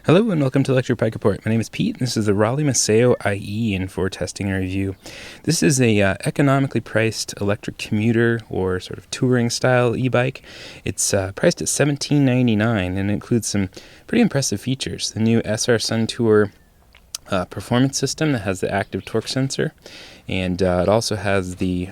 Hello and welcome to Electric Bike Report. My name is Pete. This is the Raleigh Misceo IE in for testing and review. This is a economically priced electric commuter or sort of touring style e-bike. It's priced at $17.99 and includes some pretty impressive features. The new SR Suntour Performance system that has the active torque sensor, and it also has the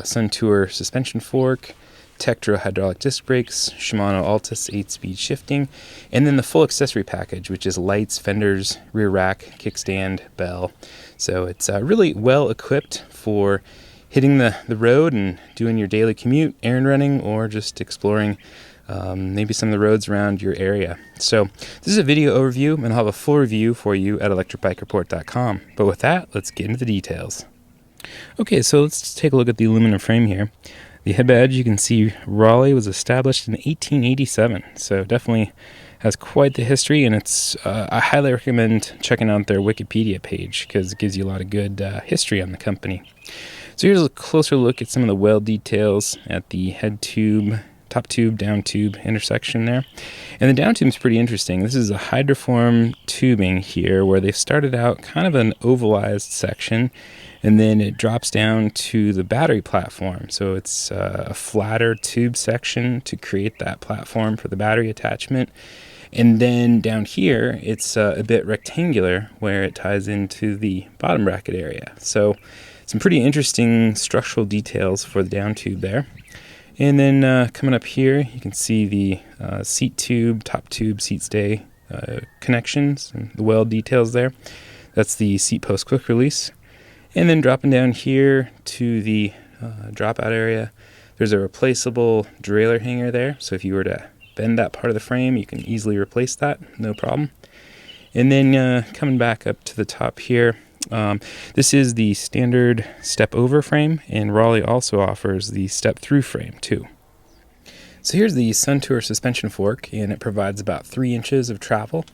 Suntour suspension fork, Tektro hydraulic disc brakes, Shimano Altis 8-speed shifting, and then the full accessory package, which is lights, fenders, rear rack, kickstand, bell. So it's really well equipped for hitting the road and doing your daily commute, errand running, or just exploring maybe some of the roads around your area. So this is a video overview, and I'll have a full review for you at electricbikereport.com. But with that, let's get into the details. Okay, so let's take a look at the aluminum frame here. The head badge, you can see Raleigh was established in 1887, so definitely has quite the history, and it's I highly recommend checking out their Wikipedia page because it gives you a lot of good history on the company. So here's a closer look at some of the weld details at the head tube, top tube, down tube intersection there. And the down tube is pretty interesting. This is a hydroform tubing here where they've started out kind of an ovalized section, and then it drops down to the battery platform. So it's a flatter tube section to create that platform for the battery attachment. And then down here, it's a bit rectangular where it ties into the bottom bracket area. So some pretty interesting structural details for the down tube there. And then coming up here, you can see the seat tube, top tube, seat stay connections, and the weld details there. That's the seat post quick release. And then dropping down here to the dropout area, there's a replaceable derailleur hanger there. So if you were to bend that part of the frame, you can easily replace that, no problem. And then coming back up to the top here, this is the standard step over frame, and Raleigh also offers the step through frame too. So here's the Suntour suspension fork, and it provides about 3 inches of travel,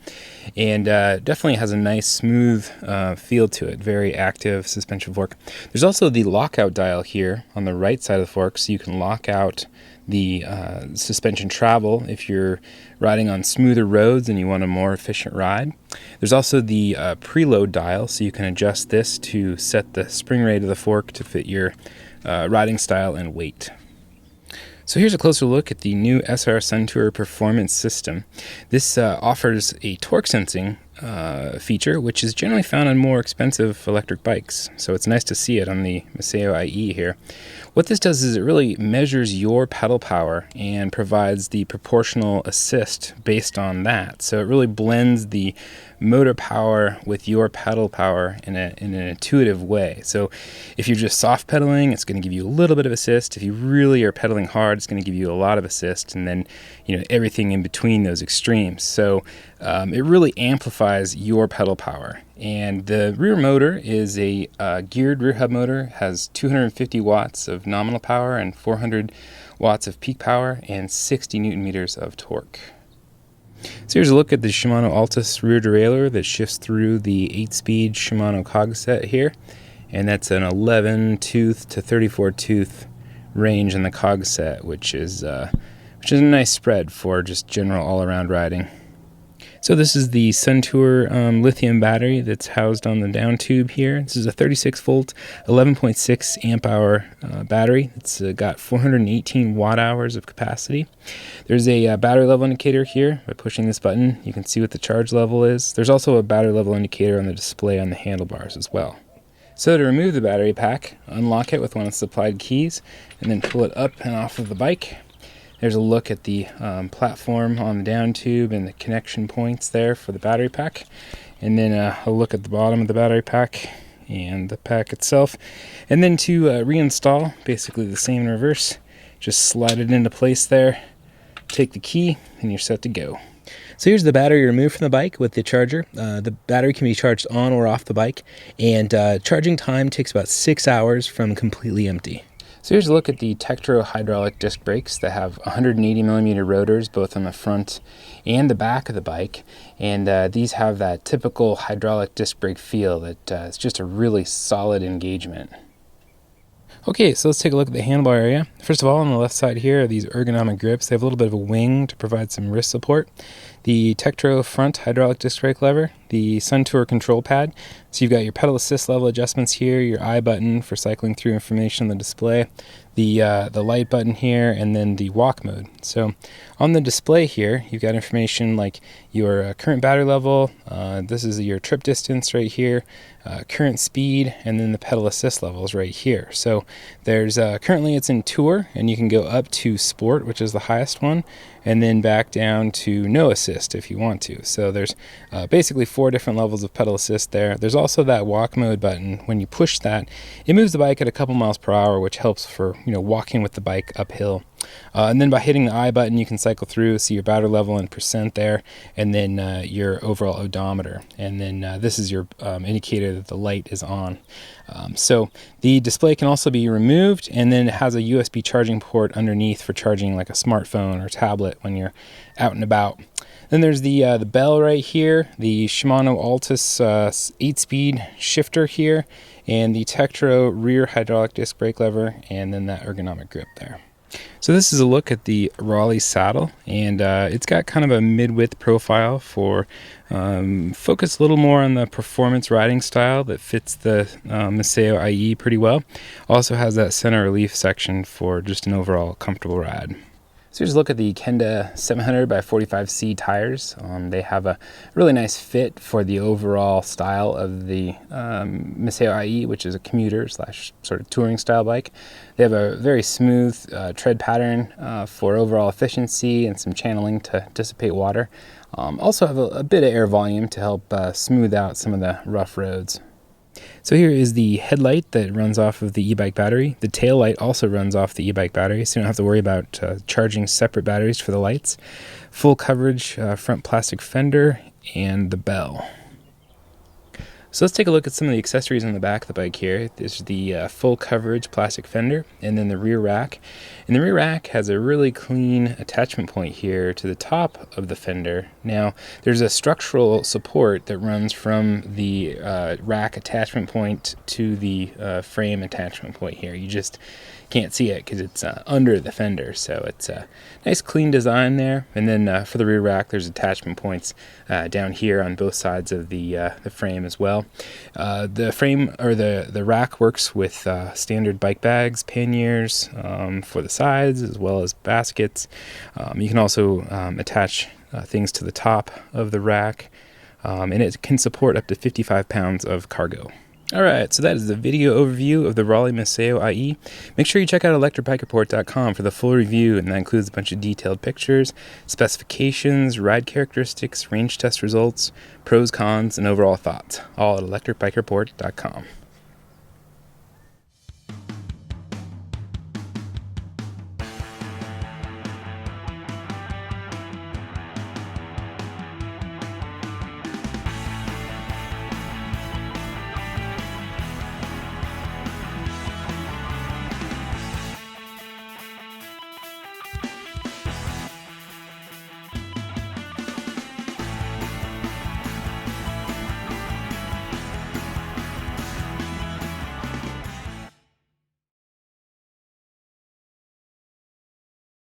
and definitely has a nice smooth feel to it, very active suspension fork. There's also the lockout dial here on the right side of the fork, so you can lock out the suspension travel if you're riding on smoother roads and you want a more efficient ride. There's also the preload dial, so you can adjust this to set the spring rate of the fork to fit your riding style and weight. So here's a closer look at the new SR Suntour Performance system. This offers a torque sensing feature, which is generally found on more expensive electric bikes. So it's nice to see it on the Misceo IE here. What this does is it really measures your pedal power and provides the proportional assist based on that. So it really blends the motor power with your pedal power in an intuitive way. So if you're just soft pedaling, it's going to give you a little bit of assist. If you really are pedaling hard, it's going to give you a lot of assist, and then everything in between those extremes. So it really amplifies your pedal power. And the rear motor is a geared rear hub motor, has 250 watts of nominal power and 400 watts of peak power and 60 newton meters of torque. So here's a look at the Shimano Altus rear derailleur that shifts through the 8-speed Shimano cog set here, and that's an 11-tooth to 34-tooth range in the cog set, which is a nice spread for just general all-around riding. So this is the Suntour lithium battery that's housed on the down tube here. This is a 36-volt, 11.6 amp-hour battery. It's got 418 watt-hours of capacity. There's a battery level indicator here. By pushing this button, you can see what the charge level is. There's also a battery level indicator on the display on the handlebars as well. So to remove the battery pack, unlock it with one of the supplied keys, and then pull it up and off of the bike. There's a look at the platform on the down tube and the connection points there for the battery pack. And then a look at the bottom of the battery pack and the pack itself. And then to reinstall, basically the same in reverse. Just slide it into place there, take the key, and you're set to go. So here's the battery removed from the bike with the charger. The battery can be charged on or off the bike, and charging time takes about 6 hours from completely empty. So here's a look at the Tektro hydraulic disc brakes that have 180mm rotors both on the front and the back of the bike, and these have that typical hydraulic disc brake feel that it's just a really solid engagement. Okay, so let's take a look at the handlebar area. First of all, on the left side here are these ergonomic grips. They have a little bit of a wing to provide some wrist support. The Tektro front hydraulic disc brake lever, the Suntour control pad. So you've got your pedal assist level adjustments here, your I button for cycling through information on the display, the light button here, and then the walk mode. So on the display here, you've got information like your current battery level, this is your trip distance right here, current speed, and then the pedal assist levels right here. So there's currently it's in Tour, and you can go up to Sport, which is the highest one, and then back down to no assist if you want to. So there's basically 4 different levels of pedal assist there. There's also that walk mode button. When you push that, it moves the bike at a couple miles per hour, which helps for walking with the bike uphill. And then by hitting the I button, you can cycle through, see your battery level and percent there, and then your overall odometer. And then this is your indicator that the light is on. So the display can also be removed, and then it has a USB charging port underneath for charging like a smartphone or tablet when you're out and about. Then there's the bell right here, the Shimano Altis 8-speed shifter here, and the Tektro rear hydraulic disc brake lever, and then that ergonomic grip there. So this is a look at the Raleigh saddle, and it's got kind of a mid-width profile for focus a little more on the performance riding style that fits the Misceo IE pretty well. Also has that center relief section for just an overall comfortable ride. So here's a look at the Kenda 700 by 45C tires. They have a really nice fit for the overall style of the Misceo IE, which is a commuter slash sort of touring style bike. They have a very smooth tread pattern for overall efficiency and some channeling to dissipate water. Also have a bit of air volume to help smooth out some of the rough roads. So here is the headlight that runs off of the e-bike battery. The tail light also runs off the e-bike battery, so you don't have to worry about charging separate batteries for the lights. Full coverage front plastic fender, and the bell. So let's take a look at some of the accessories on the back of the bike here. There's the full coverage plastic fender, and then the rear rack. And the rear rack has a really clean attachment point here to the top of the fender. Now, there's a structural support that runs from the rack attachment point to the frame attachment point here. You just can't see it because it's under the fender, so it's a nice clean design there. And then for the rear rack, there's attachment points down here on both sides of the frame as well. The frame or the rack works with standard bike bags, panniers for the sides, as well as baskets. You can also attach things to the top of the rack, and it can support up to 55 pounds of cargo. Alright, so that is the video overview of the Raleigh Misceo IE. Make sure you check out electricbike.report.com for the full review, and that includes a bunch of detailed pictures, specifications, ride characteristics, range test results, pros, cons, and overall thoughts, all at electricbike.report.com.